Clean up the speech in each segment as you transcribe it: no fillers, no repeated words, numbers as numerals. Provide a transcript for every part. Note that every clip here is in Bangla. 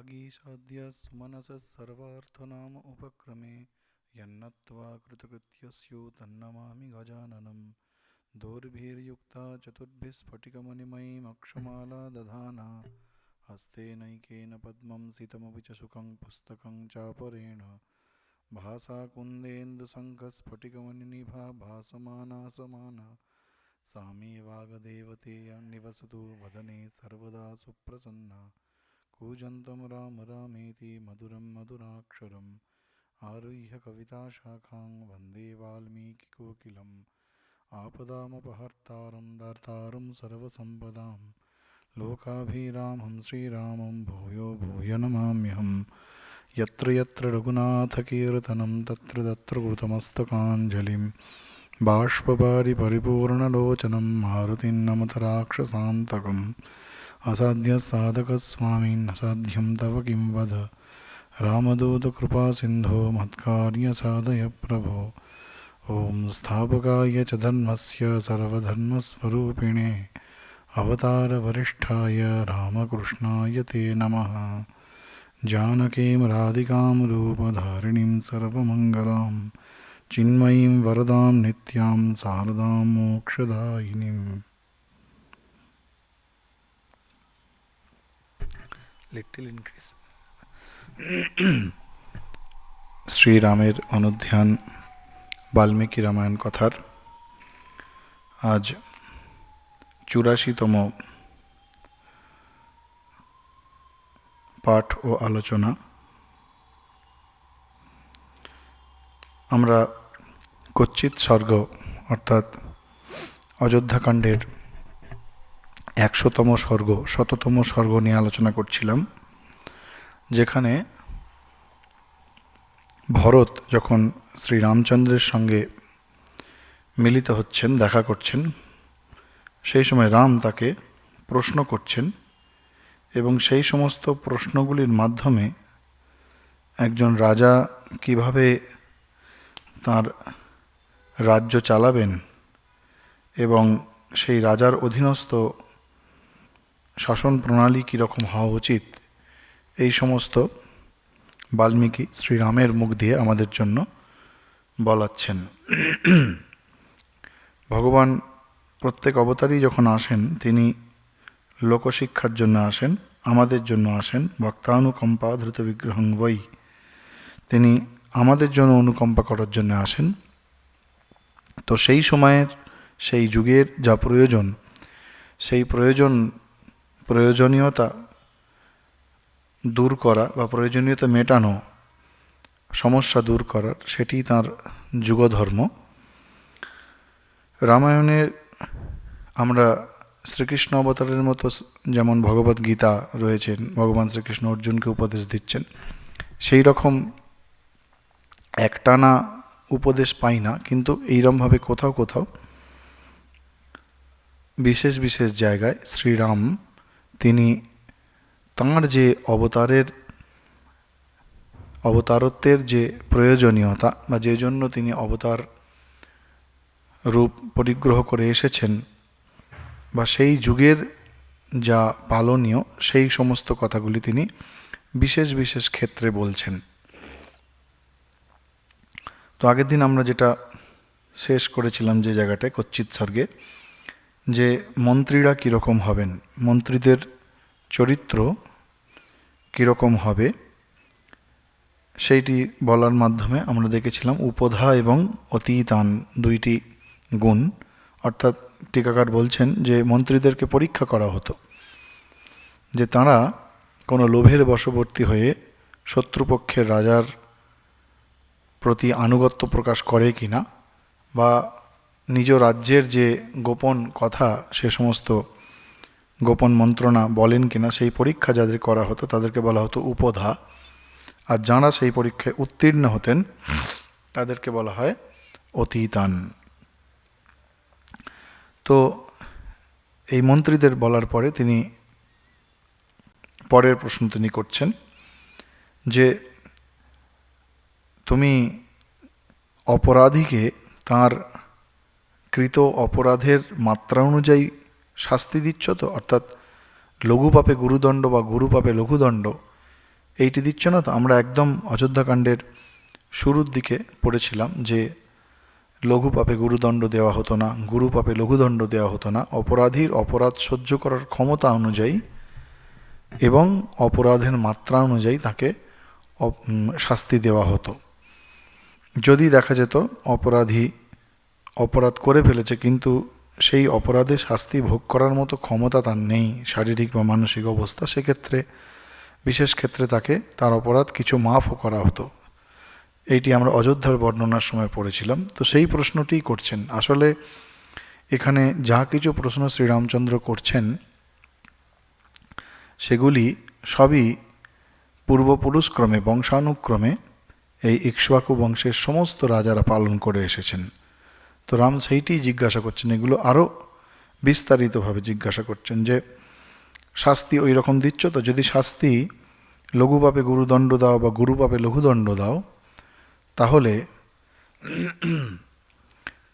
वागीशाद्य सुमनसः सर्वार्थनाम उपक्रमे यन्नत्वा कृतकृत्यस्यो तन्नमामि गजाननम् दोर्भिर्युक्ता चतुर्भिः स्फटिकमणिमयीमक्षमाला दधाना हस्तेनैकेन पद्मं सितमपि च सुखं पुस्तकं चापरेण भासा कुन्देन्दुशङ्खस्फटिकमणिनिभा भासमाना समाना सा मे वागदेवतेया निवसतु वदने सर्वदा सुप्रसन्ना कूजन्तं राम रामेति मधुरं मधुराक्षरम् आरुह्य कविताशाखां वन्दे वाल्मीकिकोकिलम् आपदामपहर्तारं दार्तारं सर्वसम्पदां लोकाभिरामं श्रीरामं भूयो भूय नमाम्यहम् यत्र यत्र रघुनाथकीर्तनं तत्र तत्र कृतमस्तकाञ्जलिं बाष्पवारि परिपूर्णलोचनं मारुतिं नमत राक्षसान्तकम् असाध्यसाधकस्वामिन् असाध्यं तव किं वद रामदूतकृपासिन्धो मत्कार्यसाधय प्रभो ॐ स्थापकाय च धर्मस्य सर्वधर्मस्वरूपिणे अवतारवरिष्ठाय रामकृष्णाय ते नमः जानकीं राधिकां रूपधारिणीं सर्वमङ्गलां चिन्मयीं वरदां नित्यां शारदां मोक्षदायिनीम् लिटिल इनक्रीज শ্রীরামের অনুধ্যান বাল্মীকি রামায়ণ কথার আজ ৮৪তম পাঠ ও আলোচনা। আমরা কচ্ছিৎ সর্গ অর্থাৎ অযোধ্যাকাণ্ডের ১০০তম সর্গ, শততম সর্গ নিয়ে আলোচনা করছিলাম, যেখানে ভরত যখন শ্রীরামচন্দ্রের সঙ্গে মিলিত হচ্ছেন, দেখা করছেন, সেই সময় রাম তাকে প্রশ্ন করছেন এবং সেই সমস্ত প্রশ্নগুলির মাধ্যমে একজন রাজা কিভাবে তার রাজ্য চালাবেন এবং সেই রাজার অধীনস্থ শাসন প্রণালী কীরকম হওয়া উচিত, এই সমস্ত বাল্মীকি শ্রীরামের মুখ দিয়ে আমাদের জন্য বলাচ্ছেন। ভগবান প্রত্যেক অবতারই যখন আসেন তিনি লোকশিক্ষার জন্য আসেন, আমাদের জন্য আসেন। ভক্তানুকম্পা ধৃত বিগ্রহং বৈ, তিনি আমাদের জন্য অনুকম্পা করার জন্য আসেন। তো সেই সময়ের, সেই যুগের যা প্রয়োজন, সেই প্রয়োজনীয়তা দূর করা বা প্রয়োজনীয়তা মেটানো, সমস্যা দূর করার, সেটি তাঁর যুগধর্ম। রামায়ণের আমরা শ্রীকৃষ্ণ অবতারের মতো যেমন ভগবদ গীতা রয়েছেন, ভগবান শ্রীকৃষ্ণ অর্জুনকে উপদেশ দিচ্ছেন, সেই রকম একটানা উপদেশ পাই না, কিন্তু এইরকমভাবে কোথাও কোথাও বিশেষ বিশেষ জায়গায় শ্রীরাম তিনি তাঁর যে অবতারত্বের যে প্রয়োজনীয়তা বা যে জন্য তিনি অবতার রূপ পরিগ্রহ করে এসেছেন বা সেই যুগের যা পালনীয়, সেই সমস্ত কথাগুলি তিনি বিশেষ বিশেষ ক্ষেত্রে বলছেন। তো আগের দিন আমরা যেটা শেষ করেছিলাম যে জায়গাটায় কচ্ছিৎ সর্গে, যে মন্ত্রীরা কীরকম হবেন, মন্ত্রীদের চরিত্র কীরকম হবে, সেইটি বলার মাধ্যমে আমরা দেখেছিলাম উপধা এবং অতীতান দুইটি গুণ। অর্থাৎ টিকাকার বলছেন যে মন্ত্রীদেরকে পরীক্ষা করা হতো যে তাঁরা কোনো লোভের বশবর্তী হয়ে শত্রুপক্ষের রাজার প্রতি আনুগত্য প্রকাশ করে কিনা, বা নিজ রাজ্যের যে গোপন কথা সে সমস্ত গোপন মন্ত্রণা বলেন কিনা, সেই পরীক্ষা যাদের করা হতো তাদেরকে বলা হতো উপধা। আর যাঁরা সেই পরীক্ষায় উত্তীর্ণ হতেন তাদেরকে বলা হয় অতীতান। তো এই মন্ত্রীদের বলার পরে তিনি পরের প্রশ্ন তিনি করছেন যে তুমি অপরাধীকে তার কৃত অপরাধের মাত্রা অনুযায়ী শাস্তি দিচ্ছ তো? অর্থাৎ লঘু পাপে গুরুদণ্ড বা গুরু পাপে লঘুদণ্ড, এইটি দিচ্ছ না তো। আমরা একদম অযোধ্যাকাণ্ডের শুরুর দিকে পড়েছিলাম যে লঘু পাপে গুরুদণ্ড দেওয়া হতো না, গুরু পাপে লঘুদণ্ড দেওয়া হতো না, অপরাধীর অপরাধ সহ্য করার ক্ষমতা অনুযায়ী এবং অপরাধের মাত্রা অনুযায়ী তাকে শাস্তি দেওয়া হতো। যদি দেখা যেত অপরাধী অপরাধ করে ফেলেছে কিন্তু সেই অপরাধে শাস্তি ভোগ করার মতো ক্ষমতা তার নেই, শারীরিক বা মানসিক অবস্থা, সেক্ষেত্রে বিশেষ ক্ষেত্রে তাকে তার অপরাধ কিছু মাফও করা হতো। এইটি আমরা অযোধ্যার বর্ণনার সময় পড়েছিলাম। তো সেই প্রশ্নটিই করছেন। আসলে এখানে যা কিছু প্রশ্ন শ্রীরামচন্দ্র করছেন সেগুলি সবই পূর্বপুরুষক্রমে বংশানুক্রমে এই ইক্ষ্বাকু বংশের সমস্ত রাজারা পালন করে এসেছেন। তো রাম সেইটি জিজ্ঞাসা করছেন, এগুলো আরও বিস্তারিতভাবে জিজ্ঞাসা করছেন যে শাস্তি ওই রকম দিচ্ছ তো? যদি শাস্তি লঘু পাপে গুরুদণ্ড দাও বা গুরু পাপে লঘুদণ্ড দাও, তাহলে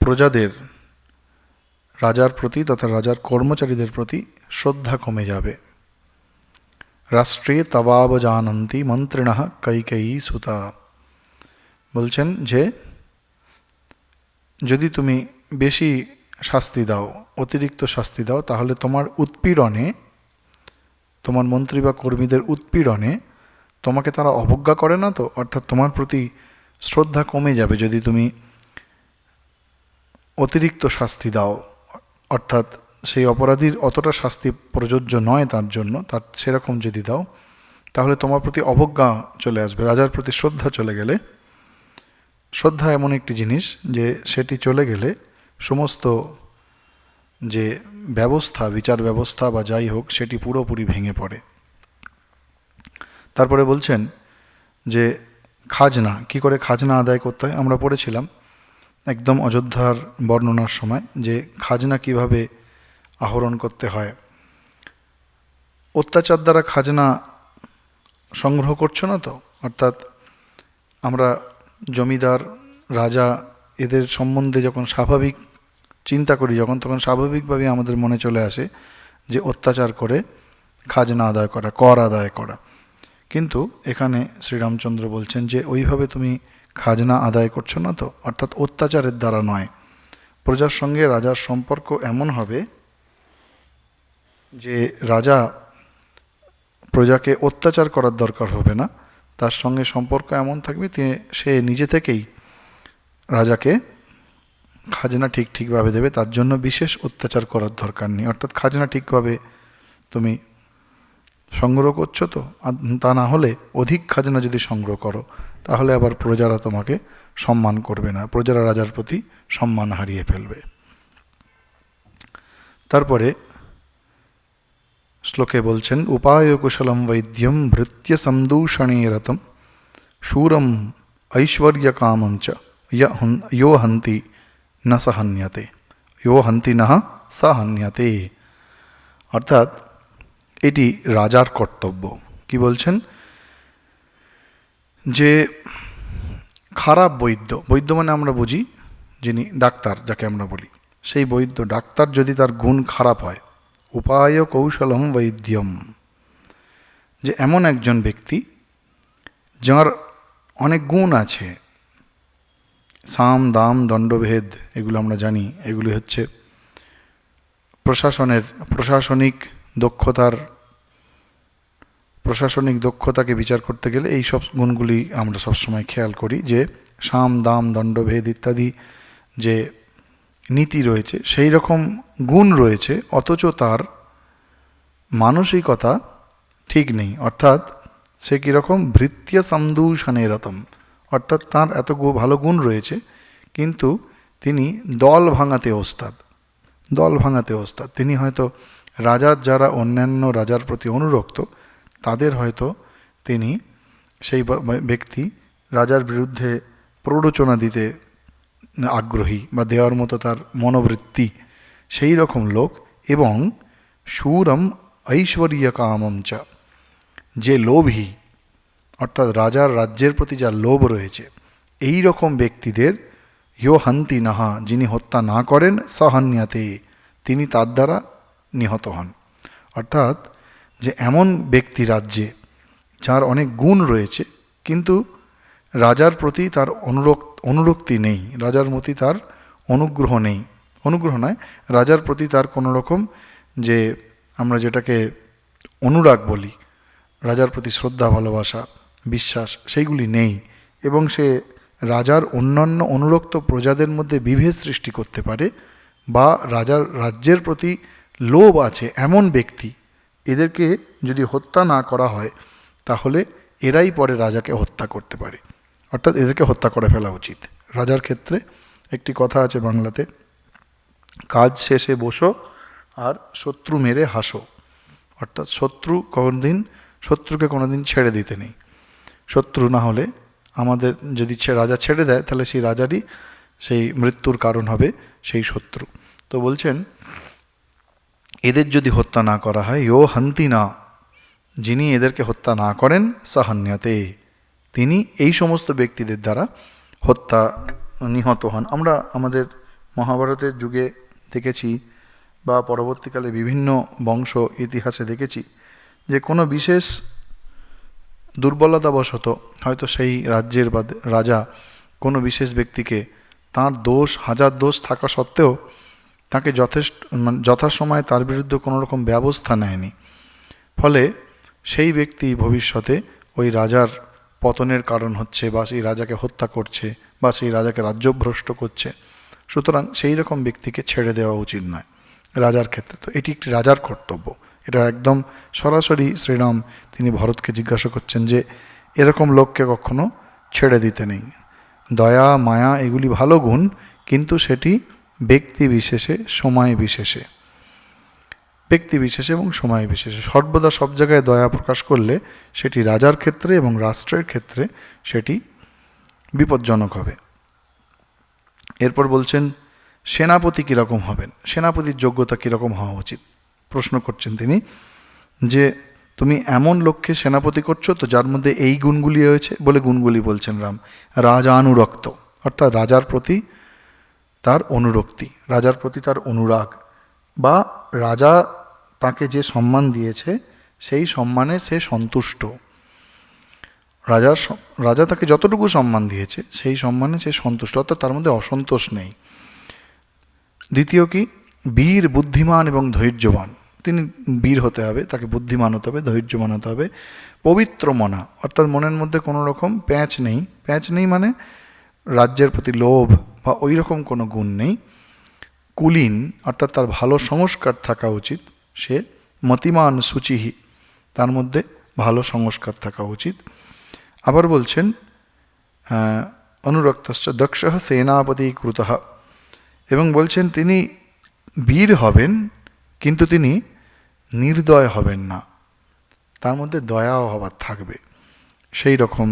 প্রজাদের রাজার প্রতি তথা রাজার কর্মচারীদের প্রতি শ্রদ্ধা কমে যাবে। রাষ্ট্রে তবাব জানন্তি মন্ত্রিণঃ কৈকেয়ী সুতা। বলছেন যে যদি তুমি বেশি শাস্তি দাও, অতিরিক্ত শাস্তি দাও, তাহলে তোমার উৎপীড়নে, তোমার মন্ত্রী বা কর্মীদের উৎপীড়নে তোমাকে তারা অবজ্ঞা করে না তো? অর্থাৎ তোমার প্রতি শ্রদ্ধা কমে যাবে যদি তুমি অতিরিক্ত শাস্তি দাও, অর্থাৎ সেই অপরাধীর অতটা শাস্তি প্রযোজ্য নয় তার জন্য, তার সেরকম যদি দাও, তাহলে তোমার প্রতি অবজ্ঞা চলে আসবে। রাজার প্রতি শ্রদ্ধা চলে গেলে, শ্রদ্ধা এমন একটি জিনিস যে সেটি চলে গেলে সমস্ত যে ব্যবস্থা, বিচার ব্যবস্থা বা যাই হোক, সেটি পুরোপুরি ভেঙে পড়ে। তারপরে বলছেন যে খাজনা, কি করে খাজনা আদায় করতে হয় আমরা পড়েছিলাম একদম অযোধ্যার বর্ণনার সময়, যে খাজনা কিভাবে আহরণ করতে হয়। অত্যাচার দ্বারা খাজনা সংগ্রহ করছো না তো? অর্থাৎ আমরা জমিদার, রাজা এদের সম্বন্ধে যখন স্বাভাবিক চিন্তা করি, তখন স্বাভাবিকভাবে আমাদের মনে চলে আসে যে অত্যাচার করে খাজনা আদায় করা, কর আদায় করা। কিন্তু এখানে শ্রীরামচন্দ্র বলছেন যে ওইভাবে তুমি খাজনা আদায় করছো না তো, অর্থাৎ অত্যাচারের দ্বারা নয়। প্রজার সঙ্গে রাজার সম্পর্ক এমন হবে যে রাজা প্রজাকে অত্যাচার করার দরকার হবে না, তার সঙ্গে সম্পর্ক এমন থাকবে সে নিজে থেকেই রাজাকে খাজনা ঠিকভাবে দেবে, তার জন্য বিশেষ অত্যাচার করার দরকার নেই। অর্থাৎ খাজনা ঠিকভাবে তুমি সংগ্রহ করছো তো? তা না হলে অধিক খাজনা যদি সংগ্রহ করো তাহলে আবার প্রজারা তোমাকে সম্মান করবে না, প্রজারা রাজার প্রতি সম্মান হারিয়ে ফেলবে। তারপরে শ্লোকে বলছেন উপায় কুশলম বৈদ্যম ভৃত্য সমদূষণে রতম শূরম ঐশ্বর্য কামম চ ইয়ো হন্তি ন সহন্যতে, ইয়ো হন্তি নঃ সহন্যতে। অর্থাৎ এটি রাজার কর্তব্য। কি বলছেন? যে খারাপ বৈদ্য, বৈদ্য মানে আমরা বুঝি যিনি ডাক্তার, যাকে আমরা বলি, সেই বৈদ্য ডাক্তার যদি তার গুণ খারাপ হয়, উপায় কৌশলম বৈদ্যম, যে এমন একজন ব্যক্তি যার অনেক গুণ আছে, সাম দাম দণ্ডভেদ এগুলো আমরা জানি, এগুলি হচ্ছে প্রশাসনিক দক্ষতাকে বিচার করতে গেলে এই সব গুণগুলি আমরা সবসময় খেয়াল করি, যে সাম দাম দণ্ডভেদ ইত্যাদি যে নীতি রয়েছে সেই রকম গুণ রয়েছে, অথচ তার মানসিকতা ঠিক নেই। অর্থাৎ সে কীরকম ভৃত্য সমদূষণে রতম, অর্থাৎ তার এত ভালো গুণ রয়েছে কিন্তু তিনি দল ভাঙাতে ওস্তাদ। তিনি হয়তো রাজার যারা অন্যান্য রাজার প্রতি অনুরক্ত তাদের হয়তো তিনি সেই ব্যক্তি রাজার বিরুদ্ধে প্ররোচনা দিতে আগ্রহী বা দেওয়ার মতো তার মনোবৃত্তি, সেই রকম লোক। এবং শূরম ঐশ্বর্য কামম চ, যে লোভী, অর্থাৎ রাজার রাজ্যের প্রতি যার লোভ রয়েছে, এই রকম ব্যক্তিদের ইয়ো হন্তি নাহা, যিনি হত্যা না করেন, সহন্যাতে, তিনি তার দ্বারা নিহত হন। অর্থাৎ যে এমন ব্যক্তি রাজ্যে যার অনেক গুণ রয়েছে, কিন্তু রাজার প্রতি তার অনুরক্তি নেই, রাজার প্রতি তার অনুগ্রহ নেই, অনুগ্রহ নয়, রাজার প্রতি তার কোনো রকম, যে আমরা যেটাকে অনুরাগ বলি, রাজার প্রতি শ্রদ্ধা, ভালোবাসা, বিশ্বাস, সেইগুলি নেই, এবং সে রাজার অন্যান্য অনুরক্ত প্রজাদের মধ্যে বিভেদ সৃষ্টি করতে পারে, বা রাজ্যের প্রতি লোভ আছে এমন ব্যক্তি, এদেরকে যদি হত্যা না করা হয় তাহলে এরাই পরে রাজাকে হত্যা করতে পারে, অর্থাৎ এদেরকে হত্যা করে ফেলা উচিত। রাজার ক্ষেত্রে একটি কথা আছে বাংলাতে, কাজ শেষে বসো আর শত্রু মেরে হাসো, অর্থাৎ শত্রুকে কোনোদিন ছেড়ে দিতে নেই। শত্রু না হলে আমাদের যদি রাজা ছেড়ে দেয় তাহলে সেই রাজারই সেই মৃত্যুর কারণ হবে সেই শত্রু। তো বলছেন এদের যদি হত্যা না করা হয়, ইয়ো হান্তি না, যিনি এদেরকে হত্যা না করেন, সাহান্যতে, তিনি এই সমস্ত ব্যক্তিদের দ্বারা নিহত হন। আমরা আমাদের মহাভারতের যুগে দেখেছি, বা পরবর্তীকালে বিভিন্ন বংশ ইতিহাসে দেখেছি, যে কোনো বিশেষ দুর্বলতাবশত হয়তো সেই রাজ্যের বা রাজা কোনো বিশেষ ব্যক্তিকে, তার দোষ, হাজার দোষ থাকা সত্ত্বেও তাকে যথাসময়ে তার বিরুদ্ধে কোনো রকম ব্যবস্থা নেয়নি, ফলে সেই ব্যক্তি ভবিষ্যতে ওই রাজার পতনের কারণ হচ্ছে, বা সেই রাজাকে হত্যা করছে, বা সেই রাজাকে রাজ্যভ্রষ্ট করছে। সুতরাং সেই রকম ব্যক্তিকে ছেড়ে দেওয়া উচিত নয় রাজার ক্ষেত্রে। তো এটি একটি রাজার কর্তব্য। এটা একদম সরাসরি শ্রীরাম তিনি ভরতকে জিজ্ঞাসা করছেন যে এরকম লোককে কখনো ছেড়ে দিতে নেই। দয়া, মায়া এগুলি ভালো গুণ, কিন্তু সেটি ব্যক্তি বিশেষে, সময় বিশেষে, ব্যক্তি বিশেষে এবং সময় বিশেষে। সর্বদা সব জায়গায় দয়া প্রকাশ করলে সেটি রাজার ক্ষেত্রে এবং রাষ্ট্রের ক্ষেত্রে সেটি বিপজ্জনক হবে। এরপর বলছেন সেনাপতি কীরকম হবেন, সেনাপতির যোগ্যতা কীরকম হওয়া উচিত। প্রশ্ন করছেন তিনি যে তুমি এমন লোককে সেনাপতি করছো তো যার মধ্যে এই গুণগুলি রয়েছে, বলে গুণগুলি বলছেন রাম। রাজানুরক্ত, অর্থাৎ রাজার প্রতি তার অনুরক্তি, রাজার প্রতি তার অনুরাগ, বা রাজা তাকে যে সম্মান দিয়েছে সেই সম্মানে সে সন্তুষ্ট। রাজা তাকে যতটুকু সম্মান দিয়েছে সেই সম্মানে সে সন্তুষ্ট, অর্থাৎ তার মধ্যে অসন্তোষ নেই। দ্বিতীয় কি, বীর, বুদ্ধিমান এবং ধৈর্যবান। তিনি বীর হতে হবে, তাকে বুদ্ধিমান হতে হবে, ধৈর্যবান হতে হবে। পবিত্র মনা, অর্থাৎ মনের মধ্যে কোনো রকম প্যাঁচ নেই মানে রাজ্যের প্রতি লোভ বা ওই রকম কোনো গুণ নেই। কুলীন, অর্থাৎ তার ভালো সংস্কার থাকা উচিত। সে মতিমান শুচিহি, তার মধ্যে ভালো সংস্কার থাকা উচিত। আবার বলছেন অনুরক্তশ্চ দক্ষ সেনাপতি কৃতঃ, এবং বলছেন তিনি বীর হবেন কিন্তু তিনি নির্দয় হবেন না, তার মধ্যে দয়াও হবার থাকবে, সেই রকম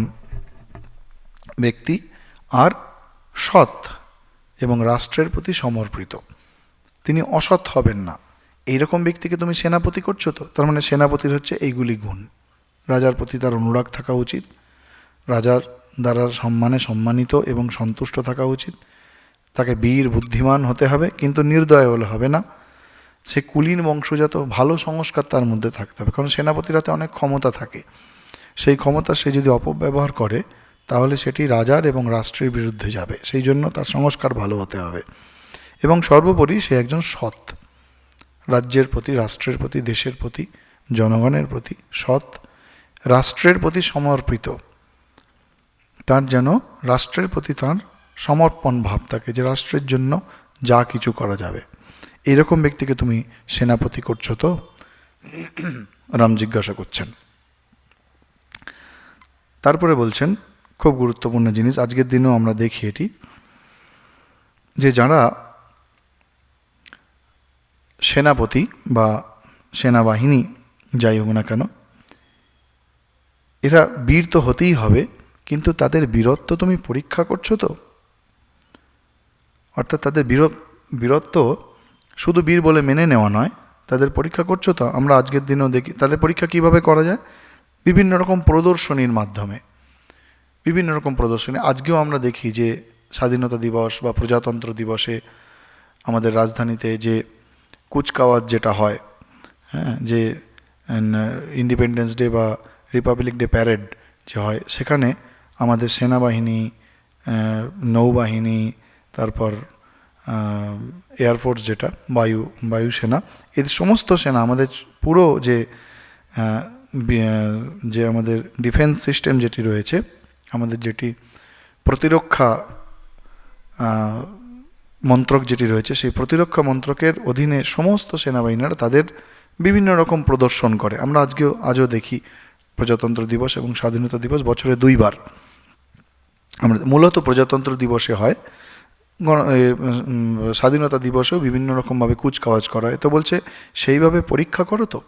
ব্যক্তি। আর সৎ এবং রাষ্ট্রের প্রতি সমর্পিত, তিনি অসৎ হবেন না। এইরকম ব্যক্তিকে তুমি সেনাপতি করছো তো, তার মানে সেনাপতির হচ্ছে এইগুলি গুণ। রাজার প্রতি তার অনুরাগ থাকা উচিত, রাজার দ্বারা সম্মানে সম্মানিত এবং সন্তুষ্ট থাকা উচিত, তাকে বীর, বুদ্ধিমান হতে হবে কিন্তু নির্দয় হলে হবে না। সে কুলীন বংশজাত, ভালো সংস্কার তার মধ্যে থাকতে হবে, কারণ সেনাপতির হাতে অনেক ক্ষমতা থাকে, সেই ক্ষমতা সে যদি অপব্যবহার করে তাহলে সেটি রাজার এবং রাষ্ট্রের বিরুদ্ধে যাবে, সেই জন্য তার সংস্কার ভালো হতে হবে। এবং সর্বোপরি সে একজন সৎ, রাজ্যের প্রতি, রাষ্ট্রের প্রতি, দেশের প্রতি, জনগণের প্রতি সৎ, রাষ্ট্রের প্রতি সমর্পিত, তার যেন রাষ্ট্রের প্রতি তার সমর্পণ ভাব থাকে, যে রাষ্ট্রের জন্য যা কিছু করা যাবে। এরকম ব্যক্তিকে তুমি সেনাপতি করছো তো, রাম জিজ্ঞাসা করছেন। তারপরে বলছেন খুব গুরুত্বপূর্ণ জিনিস, আজকের দিনেও আমরা দেখি এটি, যে যারা সেনাপতি বা সেনাবাহিনী যাই হোক না কেন, এরা বীর তো হতেই হবে, কিন্তু তাদের বীরত্ব তুমি পরীক্ষা করছো তো, অর্থাৎ তাদের বীরত্ব শুধু বীর বলে মেনে নেওয়া নয়, তাদের পরীক্ষা করছো তো। আমরা আজকের দিনেও দেখি তাদের পরীক্ষা কিভাবে করা যায়, বিভিন্ন রকম প্রদর্শনীর মাধ্যমে, বিভিন্ন রকম প্রদর্শনী। আজকেও আমরা দেখি যে স্বাধীনতা দিবস বা প্রজাতন্ত্র দিবসে আমাদের রাজধানীতে যে কুচকাওয়াজ যেটা হয়, হ্যাঁ, যে ইন্ডিপেন্ডেন্স ডে বা রিপাবলিক ডে প্যারেড যে হয়, সেখানে আমাদের সেনাবাহিনী, নৌবাহিনী, তারপর এয়ারফোর্স যেটা বায়ুসেনা, এদের সমস্ত সেনা, আমাদের পুরো যে আমাদের ডিফেন্স সিস্টেম যেটি রয়েছে, আমাদের যেটি প্রতিরক্ষা মন্ত্রক যেটি রয়েছে, সেই প্রতিরক্ষা মন্ত্রকের অধীনে সমস্ত সেনাবাহিনীরা তাদের বিভিন্ন রকম প্রদর্শন করে। আমরা আজও দেখি প্রজাতন্ত্র দিবস এবং স্বাধীনতা দিবস বছরে 2 বার। আমরা মূলত প্রজাতন্ত্র দিবসে হয়, স্বাধীনতা দিবসেও বিভিন্ন রকমভাবে কুচকাওয়াজ করা হয়। তো বলছে সেইভাবে পরীক্ষা করো তো,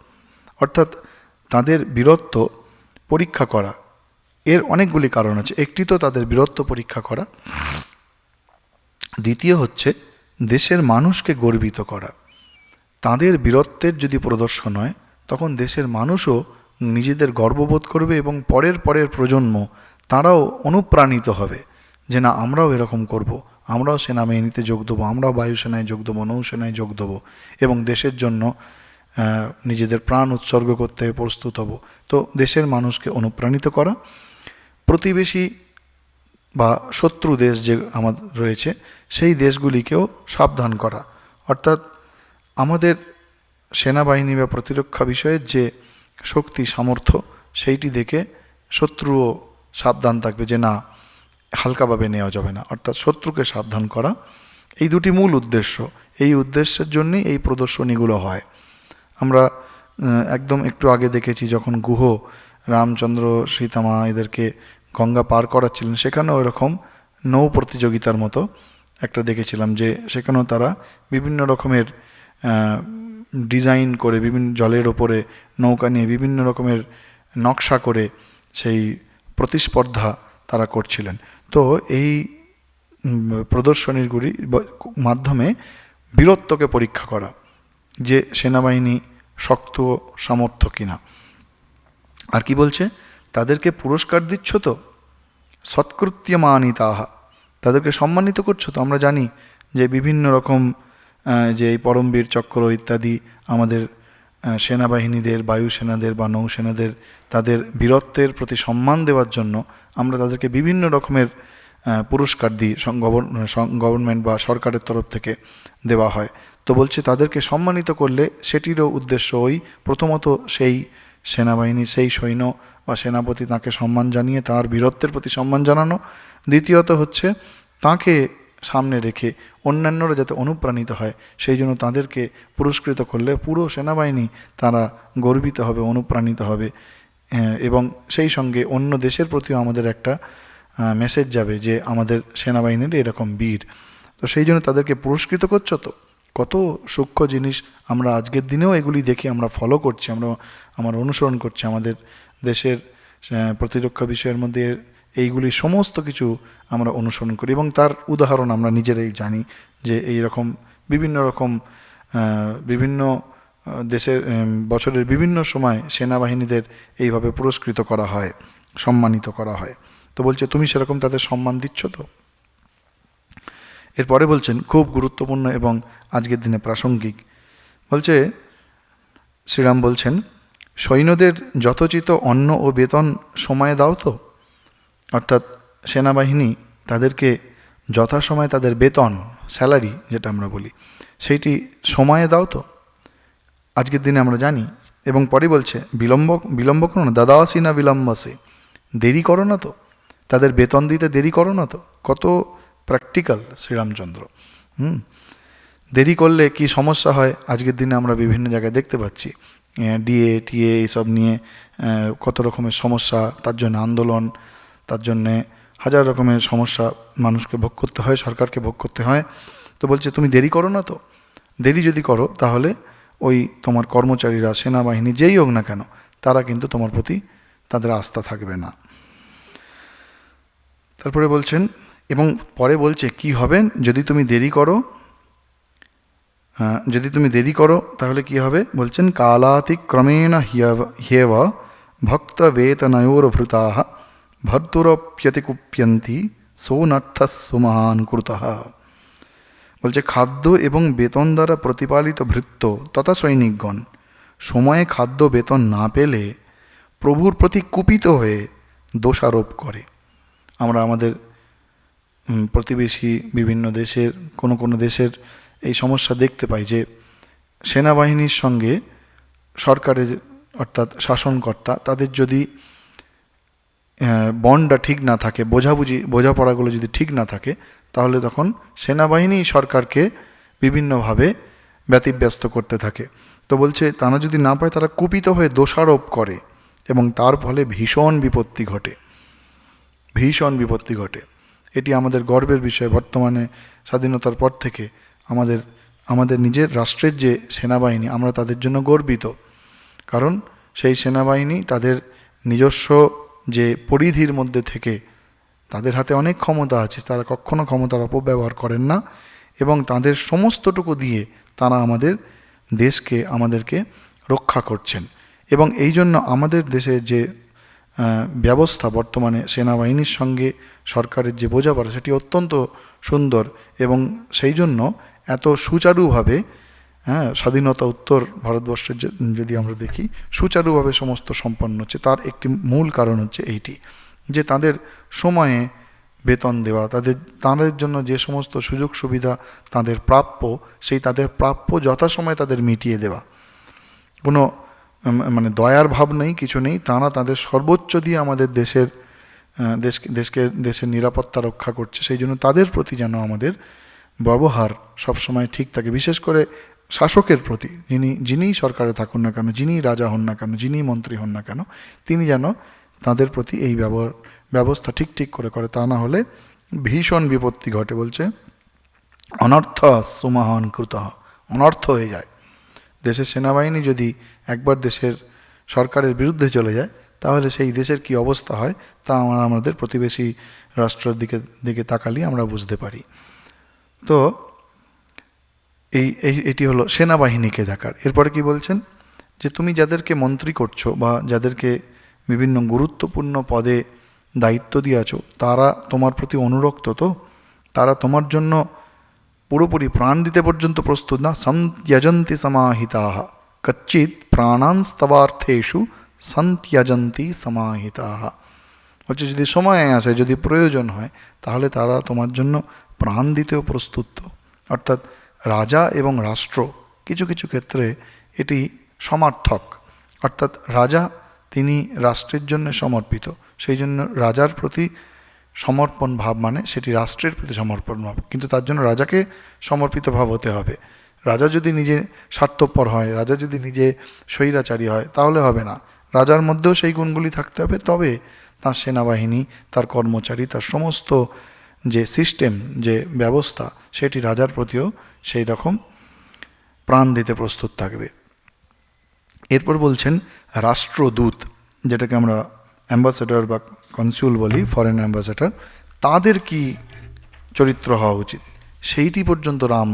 অর্থাৎ তাদের বীরত্ব পরীক্ষা করা। এর অনেকগুলি কারণ আছে। একটি তো তাদের বীরত্ব পরীক্ষা করা, দ্বিতীয় হচ্ছে দেশের মানুষকে গর্বিত করা। তাদের বীরত্বের যদি প্রদর্শন হয়, তখন দেশের মানুষও নিজেদের গর্ববোধ করবে এবং পরের প্রজন্ম তারাও অনুপ্রাণিত হবে যে না, আমরাও এরকম করব, আমরাও সেনাবাহিনীতে যোগ দেবো, আমরাও বায়ুসেনায় যোগ দেবো, নৌসেনায় যোগ দেবো এবং দেশের জন্য নিজেদের প্রাণ উৎসর্গ করতে প্রস্তুত হব। তো দেশের মানুষকে অনুপ্রাণিত করা, প্রতিবেশী বা শত্রু দেশ যে আমাদের রয়েছে সেই দেশগুলিকেও সাবধান করা। অর্থাৎ আমাদের সেনাবাহিনী বা প্রতিরক্ষা বিষয়ের যে শক্তি সামর্থ্য, সেইটি দেখে শত্রুও সাবধান থাকবে যে না, হালকাভাবে নেওয়া যাবে না। অর্থাৎ শত্রুকে সাবধান করা, এই দুটি মূল উদ্দেশ্য। এই উদ্দেশ্যের জন্যই এই প্রদর্শনীগুলো হয়। আমরা একদম একটু আগে দেখেছি, যখন গুহ রামচন্দ্র সীতামা এদেরকে গঙ্গা পার করাচ্ছিলেন, সেখানেও এরকম নৌ প্রতিযোগিতার মতো একটা দেখেছিলাম, যে সেখানেও তারা বিভিন্ন রকমের ডিজাইন করে, বিভিন্ন জলের ওপরে নৌকা নিয়ে বিভিন্ন রকমের নকশা করে সেই প্রতিস্পর্ধা তারা করছিলেন। তো এই প্রদর্শনীগুলির মাধ্যমে বীরত্বকে পরীক্ষা করা, যে সেনাবাহিনী শক্ত সামর্থ্য কিনা। আর কি বলছে, তাদেরকে পুরস্কার দিচ্ছ তো, সৎকৃত্যমানি তাহা, তাদেরকে সম্মানিত করছো তো। আমরা জানি যে বিভিন্ন রকম যে এই পরমবীর চক্র ইত্যাদি আমাদের সেনাবাহিনীদের, বায়ুসেনাদের বা নৌসেনাদের, তাদের বীরত্বের প্রতি সম্মান দেওয়ার জন্য আমরা তাদেরকে বিভিন্ন রকমের পুরস্কার দিই, গভর্নমেন্ট বা সরকারের তরফ থেকে দেওয়া হয়। তো বলছে তাদেরকে সম্মানিত করলে সেটিরও উদ্দেশ্য ওই, প্রথমত সেই সেনাবাহিনী, সেই সৈন্য বা সেনাপতি, তাকে সম্মান জানিয়ে তার বীরত্বের প্রতি সম্মান জানানো। দ্বিতীয়ত হচ্ছে তাকে সামনে রেখে অন্যান্যরা যাতে অনুপ্রাণিত হয়, সেই জন্য তাদেরকে পুরস্কৃত করলে পুরো সেনাবাহিনী তারা গর্বিত হবে, অনুপ্রাণিত হবে এবং সেই সঙ্গে অন্য দেশের প্রতিও আমাদের একটা মেসেজ যাবে যে আমাদের সেনাবাহিনীর এরকম বীর। তো সেই জন্য তাদেরকে পুরস্কৃত করছো তো। কত সূক্ষ্ম জিনিস আমরা আজকের দিনেও এগুলি দেখে আমরা ফলো করছি, আমরা অনুসরণ করছি। আমাদের দেশের প্রতিরক্ষা বিষয়ের মধ্যে এইগুলি সমস্ত কিছু আমরা অনুসরণ করি এবং তার উদাহরণ আমরা নিজেরাই জানি যে এইরকম বিভিন্ন দেশের বছরের বিভিন্ন সময় সেনাবাহিনীদের এইভাবে পুরস্কৃত করা হয়, সম্মানিত করা হয়। তো বলছে তুমি সেরকম তাদের সম্মান দিচ্ছ তো। এরপরে বলছেন খুব গুরুত্বপূর্ণ এবং আজকের দিনে প্রাসঙ্গিক, বলছে শ্রীরাম বলছেন, সৈন্যদের যথোচিত অন্ন ও বেতন সময়ে দাও তো। অর্থাৎ সেনাবাহিনী তাদেরকে যথাসময়ে তাদের বেতন, স্যালারি যেটা আমরা বলি, সেইটি সময়ে দাও তো। আজকের দিনে আমরা জানি। এবং পরে বলছে বিলম্ব করো না, দাদাসি না বিলম্বসে, দেরি করো না তো, তাদের বেতন দিতে দেরি করো না তো। কত প্র্যাকটিক্যাল শ্রীরামচন্দ্র। দেরি করলে কি সমস্যা হয় আজকের দিনে আমরা বিভিন্ন জায়গায় দেখতে পাচ্ছি। ডিএ টিএ এইসব নিয়ে কত রকমের সমস্যা, তার জন্য আন্দোলন, তার জন্যে হাজার রকমের সমস্যা মানুষকে ভোগ করতে হয়, সরকারকে ভোগ করতে হয়। তো বলছে তুমি দেরি করো না তো। দেরি যদি করো তাহলে ওই তোমার কর্মচারীরা, সেনাবাহিনী যেই হোক না কেন, তারা কিন্তু তোমার প্রতি তাদের আস্থা থাকবে না। তারপরে বলছেন, এবং পরে বলছে কি হবে যদি তুমি দেরি করো, তাহলে কি হবে বলছেন, কালাতিক্রমেণ হ্যেব ভক্ত বেতনয়োর্ভৃতাঃ ভর্তুরপ্যতিকুপ্যন্তি সোনর্থস্য মহান কুরুতঃ। বলছে খাদ্য এবং বেতন দ্বারা প্রতিপালিত ভৃত্য তথা সৈনিকগণ সময়ে খাদ্য বেতন না পেলে প্রভুর প্রতি কুপিত হয়ে দোষারোপ করে। আমরা আমাদের প্রতিবেশী বিভিন্ন দেশের কোনো দেশের এই সমস্যা দেখতে পাই যে সেনাবাহিনীর সঙ্গে সরকারের অর্থাৎ শাসনকর্তা তাদের যদি বন্ডটা ঠিক না থাকে, বোঝাপড়াগুলো যদি ঠিক না থাকে, তাহলে তখন সেনাবাহিনী সরকারকে বিভিন্নভাবে ব্যতিব্যস্ত করতে থাকে। তো বলছে তারা যদি না পায়, তারা কুপিত হয়ে দোষারোপ করে এবং তার ফলে ভীষণ বিপত্তি ঘটে। এটি আমাদের গর্বের বিষয়। বর্তমানে স্বাধীনতার পর থেকে আমাদের নিজের রাষ্ট্রের যে সেনাবাহিনী, আমরা তাদের জন্য গর্বিত। কারণ সেই সেনাবাহিনী তাদের নিজস্ব যে পরিধির মধ্যে থেকে তাদের হাতে অনেক ক্ষমতা আছে, তারা কখনো ক্ষমতার অপব্যবহার করেন না এবং তাদের সমস্তটুকু দিয়ে তারা আমাদেরকে রক্ষা করছেন। এবং এই জন্য আমাদের দেশে যে ব্যবস্থা বর্তমানে সেনাবাহিনীর সঙ্গে সরকারের যে বোঝাপড়া, সেটি অত্যন্ত সুন্দর এবং সেই জন্য এত সুচারুভাবে স্বাধীনতা উত্তর ভারতবর্ষের যদি আমরা দেখি সুচারুভাবে সমস্ত সম্পন্ন হচ্ছে। তার একটি মূল কারণ হচ্ছে এইটি যে তাদের সময়ে বেতন দেওয়া, তাদের জন্য যে সমস্ত সুযোগ সুবিধা তাদের প্রাপ্য, সেই তাদের প্রাপ্য যথাসময়ে তাদের মিটিয়ে দেওয়া। কোনো দয়ার ভাব নেই, কিছু নেই। তারা তাদের সর্বোচ্চ দিয়ে আমাদের দেশের নিরাপত্তা রক্ষা করছে। সেই জন্য তাদের প্রতি যেন আমাদের ব্যবহার সবসময় ঠিক থাকে, বিশেষ করে শাসকের প্রতি, যিনিই সরকারে থাকুন না কেন, যিনিই রাজা হন না কেন, যিনিই মন্ত্রী হন না কেন, তিনি যেন তাদের প্রতি এই ব্যবস্থা ঠিক করে। তা না হলে ভীষণ বিপত্তি ঘটে। বলছে অনর্থ সুমহান কৃত, অনর্থ হয়ে যায়। দেশের সেনাবাহিনী যদি একবার দেশের সরকারের বিরুদ্ধে চলে যায়, তাহলে সেই দেশের কি অবস্থা হয় তা আমাদের প্রতিবেশী রাষ্ট্রের দিকে তাকালেই আমরা বুঝতে পারি। তো এটি হলো সেনাবাহিনীকে দেখার। এরপরে কি বলছেন যে তুমি যাদেরকে মন্ত্রী করছো বা যাদেরকে বিভিন্ন গুরুত্বপূর্ণ পদে দায়িত্ব দিয়েছো, তারা তোমার প্রতি অনুরক্ত, তো তারা তোমার জন্য পুরোপুরি প্রাণ দিতে পর্যন্ত প্রস্তুত না। সন্ত্যজন্তি সমাহিতাহ কচ্চিৎ প্রাণানস্তবার্থেষু সন্ত্যজন্তি সমাহিতাহ। বলছে যদি সময় আসে, যদি প্রয়োজন হয়, তাহলে তারা তোমার জন্য প্রাণ দিতেও প্রস্তুত। অর্থাৎ রাজা এবং রাষ্ট্র কিছু ক্ষেত্রে এটি সমার্থক। অর্থাৎ রাজা তিনি রাষ্ট্রের জন্য সমর্পিত, সেই জন্য রাজার প্রতি সমর্পণ ভাব মানে সেটি রাষ্ট্রের প্রতি সমর্পণ ভাব, কিন্তু তার জন্য রাজাকে সমর্পিত ভাব হতে হবে। রাজা যদি নিজে স্বার্থপর হয়, রাজা যদি নিজে স্বৈরাচারী হয়, তাহলে হবে না। রাজার মধ্যেও সেই গুণগুলি থাকতে হবে, তবে তার সেনাবাহিনী, তার কর্মচারী, তার সমস্ত যে সিস্টেম, যে ব্যবস্থা, সেটি রাজার প্রতিও সেই রকম প্রাণ দিতে প্রস্তুত থাকবে। এরপর বলছেন রাষ্ট্রদূত, যেটাকে আমরা অ্যাম্বাসেডর বা কনসুল বলি, ফরেন অ্যাম্বাসেডর, তাদের কি চরিত্র হওয়া উচিত, সেইটি পর্যন্ত রাম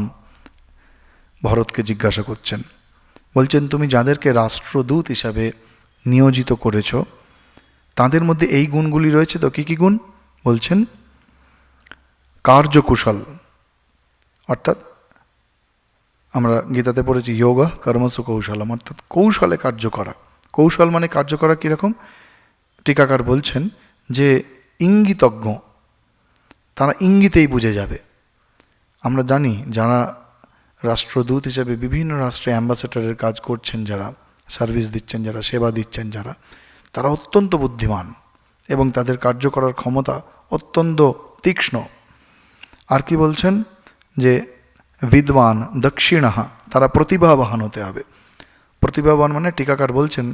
ভরতকে জিজ্ঞাসা করছেন। বলছেন তুমি যাদেরকে রাষ্ট্রদূত হিসাবে নিয়োজিত করেছ, তাদের মধ্যে এই গুণগুলি রয়েছে তো? কী গুণ? বলছেন কার্যকুশল, অর্থাৎ আমরা গীতাতে পড়েছি যোগা কর্মসু কৌশলম, অর্থাৎ কৌশলে কার্য করা। কৌশল মানে কার্য করা কীরকম? টিকাকার বলছেন যে ইঙ্গিতজ্ঞ, তারা ইঙ্গিতেই বুঝে যাবে। আমরা জানি যারা রাষ্ট্রদূত হিসেবে বিভিন্ন রাষ্ট্রে অ্যাম্বাসেডরের কাজ করছেন, যারা সার্ভিস দিচ্ছেন, যারা সেবা দিচ্ছেন, তারা অত্যন্ত বুদ্ধিমান এবং তাদের কার্য করার ক্ষমতা অত্যন্ত তীক্ষ্ণ। আর কি বলছেন যে বিদ্বান দক্ষিণাহা, তারা প্রতিভাবান হতে হবে। প্রতিভাবান মানে টিকাকার বলছেন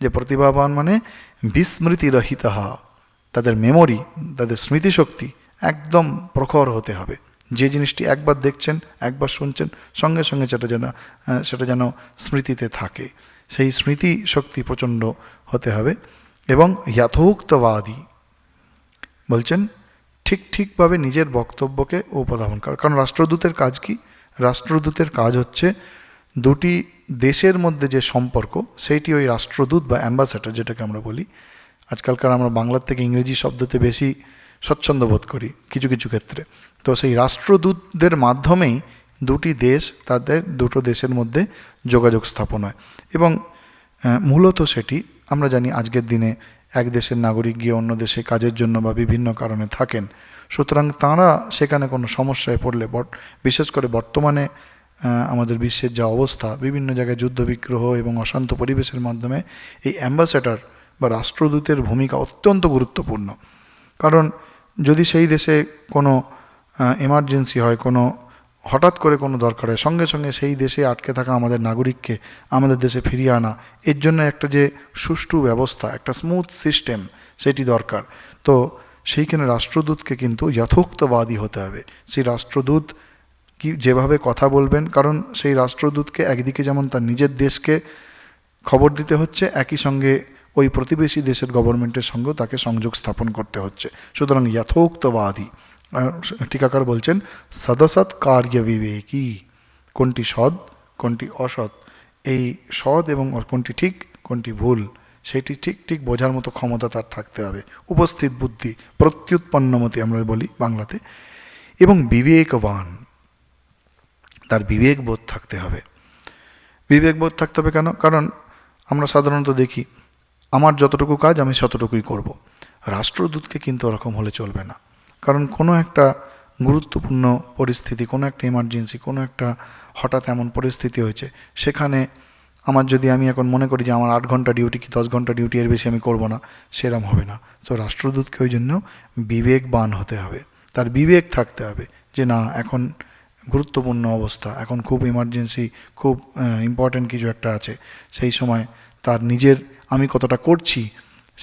যে প্রতিভাবান মানে বিস্মৃতিরহিতাহা, তাদের মেমোরি, তাদের স্মৃতিশক্তি একদম প্রখর হতে হবে। যে জিনিসটি একবার দেখছেন, একবার শুনছেন, সঙ্গে সঙ্গে সেটা যেন স্মৃতিতে থাকে, সেই স্মৃতি শক্তি প্রচণ্ড হতে হবে। এবং যথোক্তবাদী, বলছেন ঠিকভাবে নিজের বক্তব্যকে উপস্থাপন করা। কারণ রাষ্ট্রদূতের কাজ কি? রাষ্ট্রদূতের কাজ হচ্ছে দুটি দেশের মধ্যে যে সম্পর্ক, সেইটি ওই রাষ্ট্রদূত বা অ্যাম্বাসেডর, যেটাকে আমরা বলি, আজকালকার আমরা বাংলার থেকে ইংরেজি শব্দতে বেশি স্বচ্ছন্দ বোধ করি কিছু ক্ষেত্রে। তো সেই রাষ্ট্রদূতদের মাধ্যমেই দুটো দেশের মধ্যে যোগাযোগ স্থাপন হয় এবং মূলত সেটি আমরা জানি আজকের দিনে এক দেশের নাগরিক গিয়ে অন্য দেশে কাজের জন্য বা বিভিন্ন কারণে থাকেন, সুতরাং তাঁরা সেখানে কোনো সমস্যায় পড়লে, বিশেষ করে বর্তমানে আমাদের বিশ্বের যা অবস্থা, বিভিন্ন জায়গায় যুদ্ধবিগ্রহ এবং অশান্ত পরিবেশের মাধ্যমে এই অ্যাম্বাসেডর বা রাষ্ট্রদূতের ভূমিকা অত্যন্ত গুরুত্বপূর্ণ। কারণ যদি সেই দেশে কোনো এমার্জেন্সি হয়, কোনো হঠাৎ করে কোনো দরকার হয়, সঙ্গে সঙ্গে সেই দেশে আটকে থাকা আমাদের নাগরিককে আমাদের দেশে ফিরিয়ে আনা, এর জন্য একটা যে সুষ্ঠু ব্যবস্থা, একটা স্মুথ সিস্টেম, সেটি দরকার। তো সেইখানে রাষ্ট্রদূতকে কিন্তু যথোক্তবাদী হতে হবে। সেই রাষ্ট্রদূত কি যেভাবে কথা বলবেন, কারণ সেই রাষ্ট্রদূতকে একদিকে যেমন তার নিজের দেশকে খবর দিতে হচ্ছে, একই সঙ্গে ওই প্রতিবেশী দেশের গভর্নমেন্টের সঙ্গেও তাকে সংযোগ স্থাপন করতে হচ্ছে। সুতরাং যথোক্তবাদী। টিকাকার বলছেন সদসৎ কার্য বিবেকী, কোনটি সৎ কোনটি অসৎ, এই সৎ এবং কোনটি ঠিক কোনটি ভুল, সেটি ঠিক ঠিক বোঝার মতো ক্ষমতা তার থাকতে হবে, উপস্থিত বুদ্ধি, প্রত্যুৎপন্নমতি আমরা বলি বাংলাতে, এবং বিবেকবান, তার বিবেকবোধ থাকতে হবে। বিবেকবোধ থাকতে হবে কেন? কারণ আমরা সাধারণত দেখি আমার যতটুকু কাজ আমি ততটুকুই করব। রাষ্ট্রদূতকে কিন্তু ওরকম হলে চলবে না। কারণ কোনো একটা গুরুত্বপূর্ণ পরিস্থিতি, কোনো একটা ইমার্জেন্সি, কোনো একটা হঠাৎ এমন পরিস্থিতি হয়েছে, সেখানে আমি এখন মনে করি যে আমার 8 ঘন্টা ডিউটি কি 10 ঘন্টা ডিউটি, এর বেশি আমি করব না, সেরম হবে না। তো রাষ্ট্রদূতকে ওই জন্য বিবেকবান হতে হবে, তার বিবেক থাকতে হবে যে না, এখন গুরুত্বপূর্ণ অবস্থা, এখন খুব ইমার্জেন্সি, খুব ইম্পর্ট্যান্ট কিছু একটা আছে, সেই সময় তার নিজের আমি কতটা করছি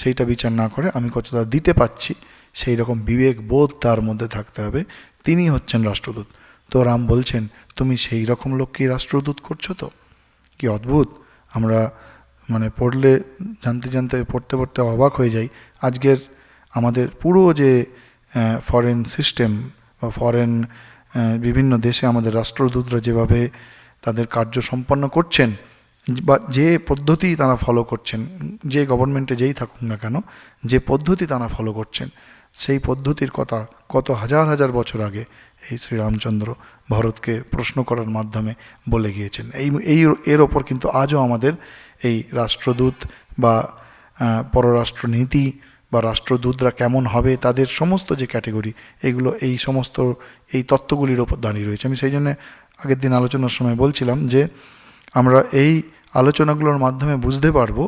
সেইটা বিচার না করে আমি কতটা দিতে পাচ্ছি, সেই রকম বিবেক বোধ তার মধ্যে থাকতে হবে। তিনি হচ্ছেন রাষ্ট্রদূত। তো রাম বলছেন তুমি সেই রকম লোককেই রাষ্ট্রদূত করছো। তো কি অদ্ভুত! আমরা পড়লে পড়তে পড়তে অবাক হয়ে যাই। আজকের আমাদের পুরো যে ফরেন সিস্টেম বা ফরেন বিভিন্ন দেশে আমাদের রাষ্ট্রদূতরা যেভাবে তাদের কার্য সম্পন্ন করছেন, বা যে পদ্ধতি তারা ফলো করছেন, যে গভর্নমেন্টে যেই থাকুক না কেন, যে পদ্ধতি তারা ফলো করছেন, সেই পদ্ধতির কথা কত হাজার হাজার বছর আগে এই শ্রীরামচন্দ্র ভরতকে প্রশ্ন করার মাধ্যমে বলে গিয়েছেন। এর ওপর কিন্তু আজও আমাদের এই রাষ্ট্রদূত বা পররাষ্ট্রনীতি বা রাষ্ট্রদূতরা কেমন হবে, তাদের সমস্ত যে ক্যাটেগরি, এগুলো এই সমস্ত এই তত্ত্বগুলির ওপর দাঁড়িয়ে রয়েছে। আমি সেই জন্য আগের দিন আলোচনার সময় বলছিলাম যে আমরা এই আলোচনাগুলোর মাধ্যমে বুঝতে পারবো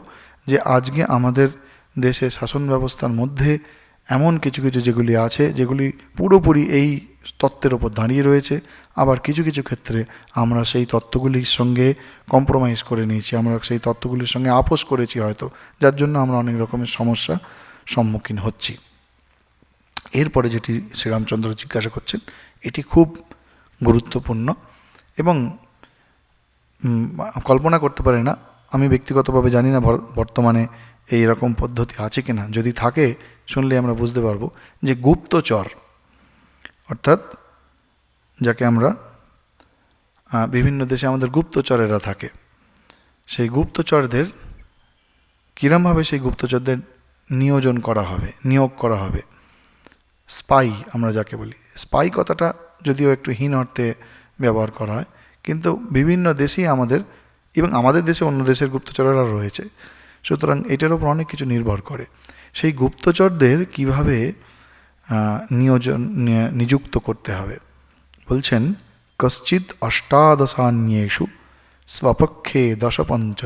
যে আজকে আমাদের দেশে শাসন ব্যবস্থার মধ্যে এমন কিছু কিছু যেগুলি আছে, যেগুলি পুরোপুরি এই তত্ত্বের ওপর দাঁড়িয়ে রয়েছে, আবার কিছু কিছু ক্ষেত্রে আমরা সেই তত্ত্বগুলির সঙ্গে কম্প্রোমাইজ করে নিয়েছি, আমরা সেই তত্ত্বগুলির সঙ্গে আপোষ করেছি হয়তো, যার জন্য আমরা অনেক রকমের সমস্যা সম্মুখীন হচ্ছি। এরপরে যেটি শ্রীরামচন্দ্র জিজ্ঞাসা করছেন, এটি খুব গুরুত্বপূর্ণ এবং কল্পনা করতে পারি না, আমি ব্যক্তিগতভাবে জানি না বর্তমানে এই রকম পদ্ধতি আছে কিনা, যদি থাকে শুনলে আমরা বুঝতে পারবো যে গুপ্তচর, অর্থাৎ যাকে আমরা বিভিন্ন দেশে আমাদের গুপ্তচরেরা থাকে, সেই গুপ্তচরদের কিরমভাবে সেই গুপ্তচরদের নিয়োগ করা হবে। স্পাই আমরা যাকে বলি, স্পাই কথাটা যদিও একটু হীন অর্থে ব্যবহার করা হয়, কিন্তু বিভিন্ন দেশেই আমাদের এবং আমাদের দেশে অন্য দেশের গুপ্তচরেরা রয়েছে, সুতরাং এটার ওপর অনেক কিছু নির্ভর করে। সেই গুপ্তচরদের কিভাবে নিযুক্ত করতে হবে বলছেন, কশ্চিৎ অষ্টাদশান্যেষু স্বপক্ষে দশপঞ্চ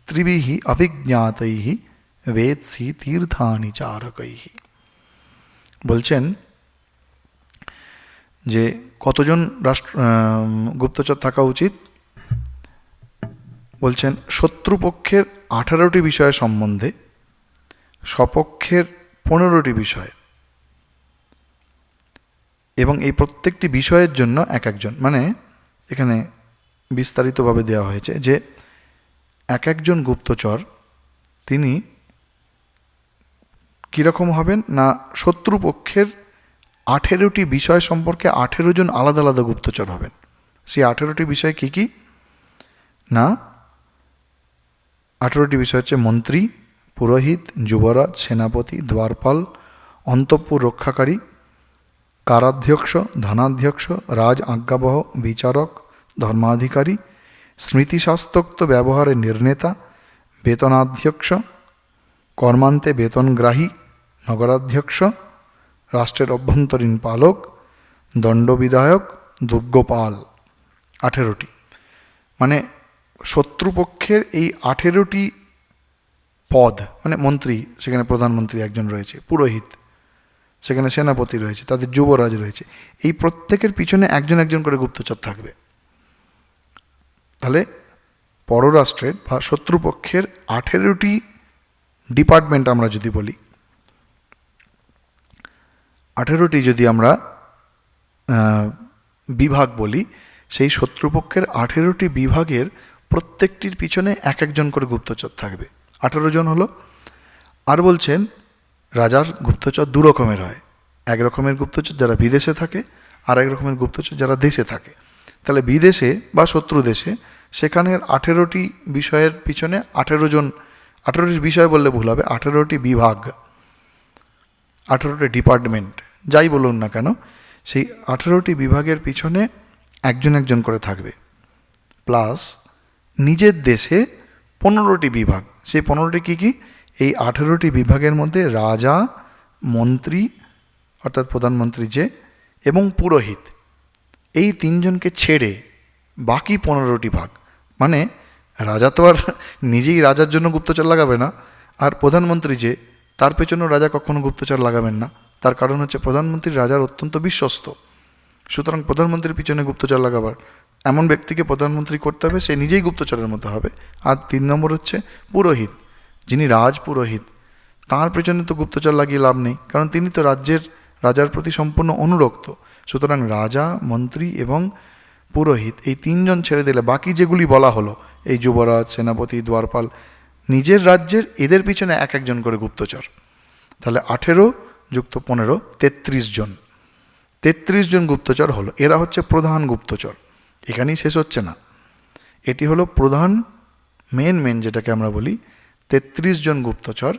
ত্রিভিঃ অভিজ্ঞাতৈঃ বেৎসি তীর্থানি চারকৈঃ। বলছেন যে কতজন গুপ্তচর থাকা উচিত, বলছেন শত্রুপক্ষের 18টি বিষয় সম্বন্ধে, স্বপক্ষের 15টি বিষয়, এবং এই প্রত্যেকটি বিষয়ের জন্য এক একজন, এখানে বিস্তারিতভাবে দেওয়া হয়েছে যে এক একজন গুপ্তচর তিনি কীরকম হবেন না, শত্রুপক্ষের 18টি বিষয় সম্পর্কে 18 জন আলাদা আলাদা গুপ্তচর হবেন। সেই 18টি বিষয় কী কী না, 18টি বিষয় হচ্ছে মন্ত্রী, পুরোহিত, যুবরাজ, সেনাপতি, দ্বারপাল, অন্তঃপুর রক্ষাকারী, কারাধ্যক্ষ, ধনাধ্যক্ষ, রাজ আজ্ঞাবহ, বিচারক, ধর্মাধিকারী, স্মৃতিশাস্ত্রোক্ত ব্যবহারের নির্ণেতা, বেতনাধ্যক্ষ, কর্মান্তে বেতনগ্রাহী নগরাধ্যক্ষ, রাষ্ট্রের অভ্যন্তরীণ পালক, দণ্ডবিধায়ক, দুর্গপাল। 18টি। মানে শত্রুপক্ষের এই 18টি পদ, মানে মন্ত্রী, সেখানে প্রধানমন্ত্রী একজন রয়েছে, পুরোহিত, সেখানে সেনাপতি রয়েছে, তাদের যুবরাজ রয়েছে, এই প্রত্যেকের পিছনে একজন একজন করে গুপ্তচর থাকবে। তাহলে পররাষ্ট্রের বা শত্রুপক্ষের 18টি ডিপার্টমেন্ট আমরা যদি বলি, 18টি যদি আমরা বিভাগ বলি, সেই শত্রুপক্ষের 18টি বিভাগের প্রত্যেকটির পিছনে এক একজন করে গুপ্তচর থাকবে। 18 জন হলো। আর বলছেন রাজার গুপ্তচর দু রকমের হয়। এক রকমের গুপ্তচর যারা বিদেশে থাকে, আর এক রকমের গুপ্তচর যারা দেশে থাকে। তাহলে বিদেশে বা শত্রু দেশে সেখানের 18টি বিষয়ের পিছনে 18 জন, 18টি বিষয় বললে ভুল হবে, 18টি বিভাগ, 18টি ডিপার্টমেন্ট, যাই বলুন না কেন, সেই 18টি বিভাগের পিছনে একজন একজন করে থাকবে। প্লাস নিজের দেশে 15টি বিভাগ। সেই 15টি কী কী? এই 18টি বিভাগের মধ্যে রাজা, মন্ত্রী অর্থাৎ প্রধানমন্ত্রী যে, এবং পুরোহিত, এই তিনজনকে ছেড়ে বাকি 15টি ভাগ। মানে রাজা তো আর নিজেই রাজার জন্য গুপ্তচর লাগাবে না, আর প্রধানমন্ত্রী যে, তার পেছনেও রাজা কখনো গুপ্তচর লাগাবেন না। তার কারণ হচ্ছে প্রধানমন্ত্রী রাজার অত্যন্ত বিশ্বস্ত। সুতরাং প্রধানমন্ত্রীর পিছনে গুপ্তচর লাগাবার এমন ব্যক্তিকে প্রধানমন্ত্রী করতে হবে, সে নিজেই গুপ্তচরের মতো হবে। আর 3 নম্বর হচ্ছে পুরোহিত, যিনি রাজ পুরোহিত, তাঁর পেছনে তো গুপ্তচর লাগিয়ে লাভ নেই, কারণ তিনি তো রাজার প্রতি সম্পূর্ণ অনুরক্ত। সুতরাং রাজা, মন্ত্রী এবং পুরোহিত, এই 3 জন ছেড়ে দিলে বাকি যেগুলি বলা হলো, এই যুবরাজ, সেনাপতি, দ্বারপাল, নিজের রাজ্যের, এদের পিছনে এক একজন করে গুপ্তচর। তাহলে 18 যুক্ত 15, 33 জন। 33 জন গুপ্তচর হলো। এরা হচ্ছে প্রধান গুপ্তচর। এখানেই শেষ হচ্ছে না, এটি হলো প্রধান মেন যেটাকে আমরা বলি 33 জন গুপ্তচর।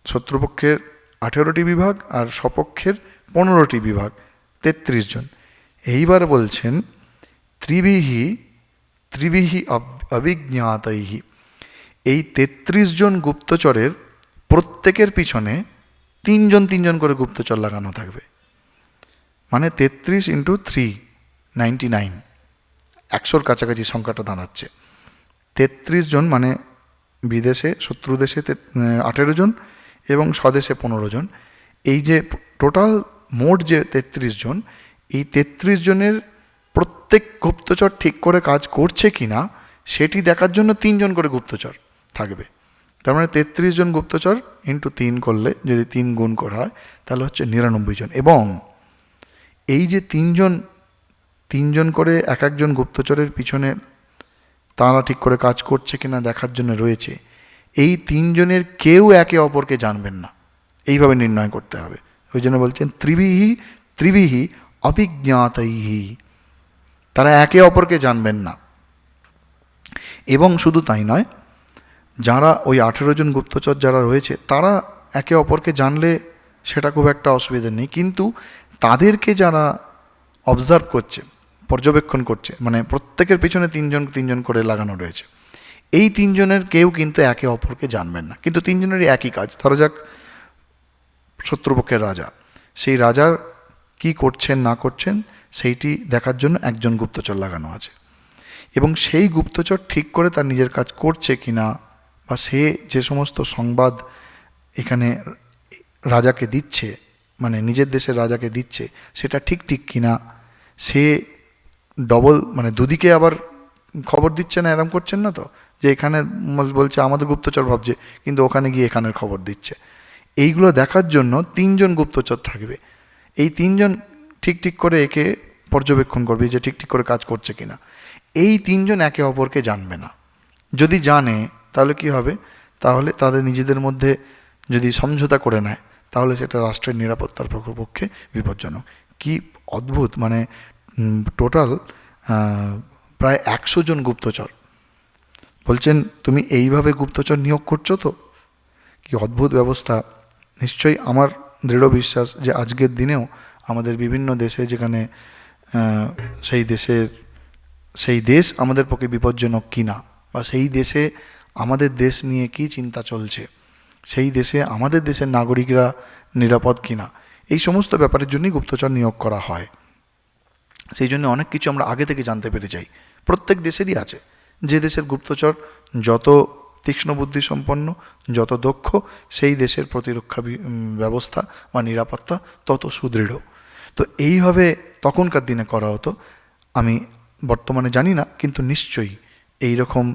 শত্রুপক্ষের 18টি বিভাগ আর স্বপক্ষের 15টি বিভাগ, 33 জন। এইবার বলছেন ত্রিবিহি অভিজ্ঞাতৈহি। এই 33 জন গুপ্তচরের প্রত্যেকের পিছনে 3 জন করে গুপ্তচর লাগানো থাকবে। মানে 33 × 3, 99, 100-র কাছাকাছি সংখ্যাটা দাঁড়াচ্ছে। 33 জন, মানে বিদেশে শত্রু দেশে 18 জন এবং স্বদেশে 15 জন। এই যে টোটাল মোট যে 33 জন, এই 33 জনের প্রত্যেক গুপ্তচর ঠিক করে কাজ করছে কি না সেটি দেখার জন্য 3 জন করে গুপ্তচর থাকবে। তার মানে 33 জন গুপ্তচর × 3 করলে, যদি 3 গুণ করা হয়, তাহলে হচ্ছে 99 জন। এবং এই যে 3 জন করে এক একজন গুপ্তচরের পিছনে তারা ঠিক করে কাজ করছে কিনা দেখার জন্য রয়েছে, এই 3 জনের কেউ একে অপরকে জানবেন না, এইভাবে নির্ণয় করতে হবে। ওই জন্য বলছেন ত্রিবিহি অভিজ্ঞাতৈহি, তারা একে অপরকে জানবেন না। এবং শুধু তাই নয়, যারা ওই 18 জন গুপ্তচর যারা রয়েছে, তারা একে অপরকে জানলে সেটা খুব একটা অসুবিধা নেই, কিন্তু তাদেরকে যারা অবজার্ভ করছে, পর্যবেক্ষণ করছে, মানে প্রত্যেকের পেছনে 3 জন করে লাগানো রয়েছে, এই 3 জনের কেউ কিন্তু একে অপরকে জানবেন না। কিন্তু 3 জনেরই একই কাজ। ধরা যাক শত্রুপক্ষের রাজা, সেই রাজার কি করছেন না করছেন সেইটি দেখার জন্য একজন গুপ্তচর লাগানো আছে, এবং সেই গুপ্তচর ঠিক করে তার নিজের কাজ করছে কিনা, বা সে যে সমস্ত সংবাদ এখানে রাজাকে দিচ্ছে, মানে নিজের দেশের রাজাকে দিচ্ছে, সেটা ঠিক কিনা, সে ডবল, মানে দুদিকে আবার খবর দিচ্ছে না, এরম করছেন না তো, যে এখানে বলছে আমাদের গুপ্তচর ভাবছে, কিন্তু ওখানে গিয়ে এখানের খবর দিচ্ছে। এইগুলো দেখার জন্য 3 জন গুপ্তচর থাকবে। এই 3 জন ঠিক করে একে পর্যবেক্ষণ করবে যে ঠিক করে কাজ করছে কিনা। এই 3 জন একে অপরকে জানবে না। যদি জানে তাহলে কি হবে? তাহলে তাদের নিজেদের মধ্যে যদি সমঝোতা করে নেয়, তাহলে সেটা রাষ্ট্রের নিরাপত্তার পক্ষে বিপজ্জনক। কি অদ্ভুত! মানে টোটাল প্রায় 100 জন গুপ্তচর। বলছেন তুমি এইভাবে গুপ্তচর নিয়োগ করছো তো, কি অদ্ভুত ব্যবস্থা! নিশ্চয়ই আমার দৃঢ় বিশ্বাস যে আজকের দিনেও আমাদের বিভিন্ন দেশে, যেখানে সেই দেশ আমাদের পক্ষে বিপজ্জনক কিনা, বা সেই দেশে আমাদের দেশ নিয়ে কী চিন্তা চলছে, সেই দেশে আমাদের দেশের নাগরিকরা নিরাপদ কিনা, এই সমস্ত ব্যাপারের জন্যই গুপ্তচর নিয়োগ করা হয়। সেই জন্য অনেক কিছু আমরা আগে থেকে জানতে পেরে যাই। প্রত্যেক দেশেরই আছে। যে দেশের গুপ্তচর যত তীক্ষ্ণ বুদ্ধি সম্পন্ন, যত দক্ষ, সেই দেশের প্রতিরক্ষা ব্যবস্থা বা নিরাপত্তা তত সুদৃঢ়। তো এইভাবে তখনকার দিনে করা হতো। আমি বর্তমানে জানি না, কিন্তু নিশ্চয়ই এই রকম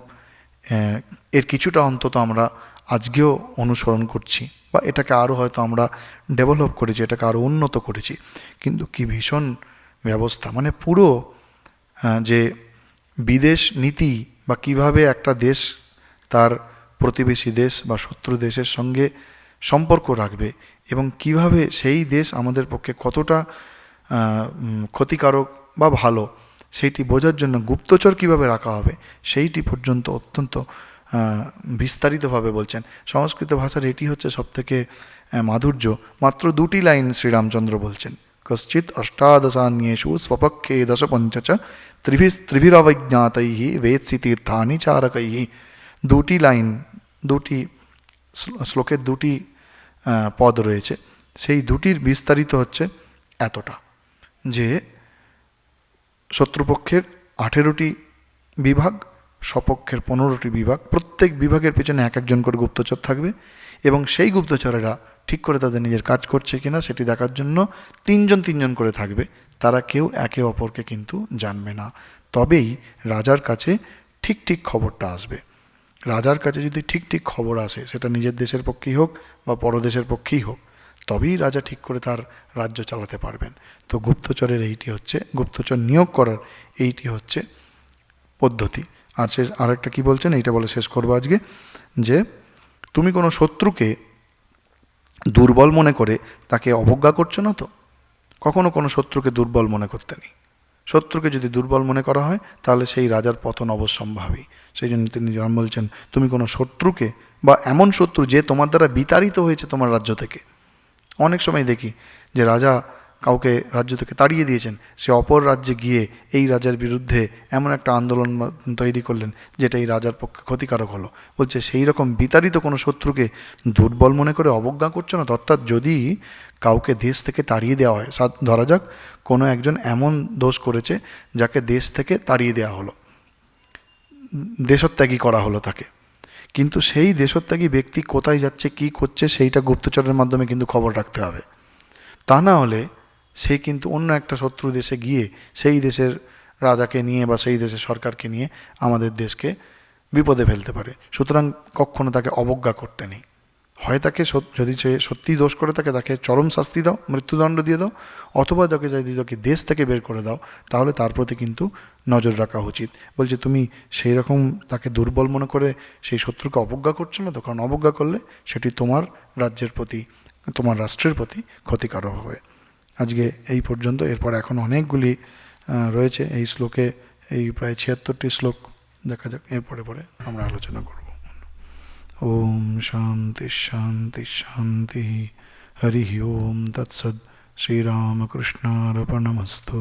এর কিছুটা অন্তত আমরা আজকেও অনুসরণ করছি, বা এটাকে আরও হয়তো আমরা ডেভেলপ করেছি, এটাকে আরও উন্নত করেছি। কিন্তু কি ভীষণ ব্যবস্থা, মানে পুরো যে বিদেশ নীতি বা কিভাবে একটা দেশ তার প্রতিবেশী দেশ বা শত্রু দেশের সঙ্গে সম্পর্ক রাখবে, এবং কিভাবে সেই দেশ আমাদের পক্ষে কতটা ক্ষতিকারক বা ভালো, সেইটি বোঝার জন্য গুপ্তচর কিভাবে রাখা হবে, সেইটি পর্যন্ত অত্যন্ত বিস্তারিতভাবে বলছেন। সংস্কৃত ভাষার এটি হচ্ছে সবথেকে মাধুর্য। মাত্র 2টি লাইন শ্রীরামচন্দ্র বলছেন, কশ্চিৎ অষ্টাদশান্যেষু স্বপক্ষে দশ পঞ্চ চ ত্রিভিরবজ্ঞাতৈঃ বেত্সি তীর্থানি চারকৈঃ। 2টি লাইন, 2টি শ্লোকের 2টি পদ রয়েছে। সেই 2টির বিস্তারিত হচ্ছে এতটা, যে শত্রুপক্ষের 18টি বিভাগ, স্বপক্ষের 15টি বিভাগ, প্রত্যেক বিভাগের পেছনে এক একজন করে গুপ্তচর থাকবে, এবং সেই গুপ্তচরেরা ঠিক করে তাদের নিজের কাজ করছে কিনা সেটি দেখার জন্য 3জন করে থাকবে। তারা কেউ একে অপরকে কিন্তু জানবে না। তবেই রাজার কাছে ঠিক খবরটা আসবে। রাজার কাছে যদি ঠিক খবর আসে, সেটা নিজের দেশের পক্ষেই হোক বা পরদেশের পক্ষেই হোক, তবেই রাজা ঠিক করে তার রাজ্য চালাতে পারবেন। তো গুপ্তচরের এইটি হচ্ছে, গুপ্তচর নিয়োগ করার এইটি হচ্ছে পদ্ধতি। আর সে আরেকটা কি বলছেন, এইটা বলে শেষ করবো আজকে, যে তুমি কোনো শত্রুকে দুর্বল মনে করে তাকে অবজ্ঞা করছো না তো। কখনো কোনো শত্রুকে দুর্বল মনে করতে নেই। শত্রুকে যদি দুর্বল মনে করা হয়, তাহলে সেই রাজার পতন অবশ্যম্ভাবী। সেই জন্য তিনি যেমন বলছেন, তুমি কোনো শত্রুকে, বা এমন শত্রু যে তোমার দ্বারা বিতাড়িত হয়েছে তোমার রাজ্য থেকে। অনেক সময় দেখি যে রাজা কাউকে রাজ্য থেকে তাড়িয়ে দিয়েছেন, সে অপর রাজ্যে গিয়ে এই রাজার বিরুদ্ধে এমন একটা আন্দোলন তৈরি করলেন যেটা এই রাজার পক্ষে ক্ষতিকারক হলো। বলছে সেই রকম বিতাড়িত কোনো শত্রুকে দুর্বল মনে করে অবজ্ঞা করছো না তো। অর্থাৎ যদি কাউকে দেশ থেকে তাড়িয়ে দেওয়া হয়, ধরা যাক কোনো একজন এমন দোষ করেছে যাকে দেশ থেকে তাড়িয়ে দেওয়া হলো, দেশত্যাগী করা হলো তাকে, কিন্তু সেই দেশত্যাগী ব্যক্তি কোথায় যাচ্ছে, কি করছে, সেইটা গুপ্তচরের মাধ্যমে কিন্তু খবর রাখতে হবে। তা না হলে সে কিন্তু অন্য একটা শত্রু দেশে গিয়ে সেই দেশের রাজাকে নিয়ে বা সেই দেশের সরকারকে নিয়ে আমাদের দেশকে বিপদে ফেলতে পারে। সুতরাং কখনো তাকে অবজ্ঞা করতে নেই। হয় তাকে যদি সে সত্যিই দোষ করে থাকে, তাকে চরম শাস্তি দাও, মৃত্যুদণ্ড দিয়ে দাও, অথবা তাকে যদি তাকে দেশ থেকে বের করে দাও, তাহলে তার প্রতি কিন্তু নজর রাখা উচিত। বলছে তুমি সেই রকম তাকে দুর্বল মনে করে সেই শত্রুকে অবজ্ঞা করছো না তো, কারণ অবজ্ঞা করলে সেটি তোমার রাজ্যের প্রতি, তোমার রাষ্ট্রের প্রতি ক্ষতিকারক হবে। আজকে এই পর্যন্ত। এরপর এখন অনেকগুলি রয়েছে এই শ্লোকে, এই প্রায় 76টি শ্লোক। দেখা যাক এরপরে আমরা আলোচনা করব। ওম শান্তি শান্তি শান্তি। হরি ওম তৎসৎ। শ্রীরামকৃষ্ণার্পণমস্তু।